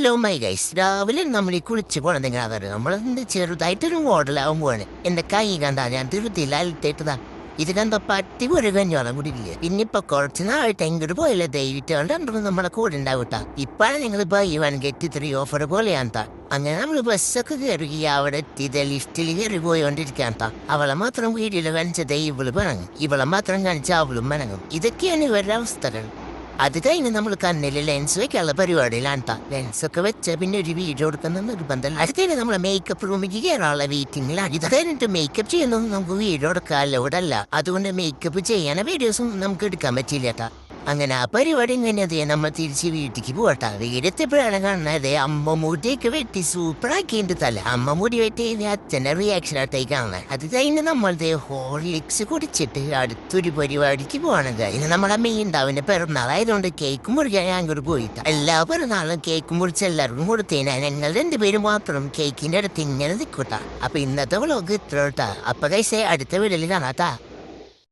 Hello my guys, രാവിലെ നമ്മൾ ഈ കുളിച്ച് പോകണമെങ്കിൽ നമ്മൾ ചെറുതായിട്ടൊരു മോഡലാവും പോവാണ്. എന്റെ കൈ കണ്ടാ ഞാൻ ധൃതിയിൽ അലത്തേട്ടതാ. ഇത് കണ്ട പറ്റി ഒരു കഞ്ഞോളം കുടിക്കില്ല. പിന്നിപ്പൊ കുറച്ച് നാളായിട്ട് എങ്ങോട്ട് പോയില്ല. ദൈവം നമ്മളെ കൂടെ ഉണ്ടാവട്ടാ. ഇപ്പാണ് നിങ്ങൾ ബൈ വൺ ഗെറ്റ് 3 ഓഫർ പോലെയാന്താ. അങ്ങനെ നമ്മൾ ബസ്സൊക്കെ കയറി അവിടെ എത്തിയത് ലിഫ്റ്റിൽ കയറി പോയോണ്ടിരിക്കാന്താ. അവളെ മാത്രം വീഡിയോയിൽ കാണിച്ചതേ ഇവള് പിണങ്ങും, ഇവളെ മാത്രം കാണിച്ച അവളും പിണങ്ങും. ഇതൊക്കെയാണ് ഇവരുടെ അവസ്ഥകൾ. അത് കഴിഞ്ഞ് നമ്മൾ കണ്ണിൽ ലെൻസ് വെക്കാനുള്ള പരിപാടിയിലാണ്. ലെൻസൊക്കെ വെച്ച് പിന്നെ ഒരു വീഡിയോ എടുക്കുന്ന നിർബന്ധം. അത് കഴിഞ്ഞ് നമ്മളെ മേക്കപ്പ് റൂമിൽ കയറാനുള്ള വെയിറ്റിംഗിലാണ്. ഇത് കഴിഞ്ഞിട്ട് മേക്കപ്പ് ചെയ്യുന്നൊന്നും നമുക്ക് വീഡിയോ എടുക്കാൻ അലൗഡല്ല. അതുകൊണ്ട് മേക്കപ്പ് ചെയ്യാൻ വീഡിയോസും നമുക്ക് എടുക്കാൻ പറ്റില്ല. അങ്ങനെ ആ പരിപാടി കഴിഞ്ഞത് നമ്മൾ തിരിച്ച് വീട്ടിലേക്ക് പോകട്ടാ. വീടെത്തിയപ്പോഴാണ് കാണുന്നത് അമ്മ മുടിയൊക്കെ വെട്ടി സൂപ്പറാക്കിയിട്ട് തല. അമ്മ മുടി വെട്ടി അച്ഛൻ്റെ റിയാക്ഷൻ ആയിട്ടായി കാണുന്നത്. അത് കഴിഞ്ഞ് നമ്മളുടെ ഹോർലിക്സ് കുടിച്ചിട്ട് അടുത്തൊരു പരിപാടിക്ക് പോകണത്. ഇന്ന് നമ്മുടെ മെയിൻണ്ടാവിന്റെ പിറന്നാളായതുകൊണ്ട് കേക്ക് മുറിക്കാൻ ഞാൻ അങ്ങോട്ട് പോയിട്ടാ. എല്ലാ പിറന്നാളും കേക്ക് മുറിച്ച് എല്ലാവർക്കും കൊടുത്തേനാ. ഞങ്ങൾ രണ്ടുപേരും മാത്രം കേക്കിന്റെ അടുത്ത് ഇങ്ങനെ നിൽക്കൂട്ടാ. അപ്പൊ ഇന്നത്തെ വ്ളോഗ് ഇത്ര. അപ്പൊ കൈസേ അടുത്ത വീട്ടിൽ കാണാട്ടാ.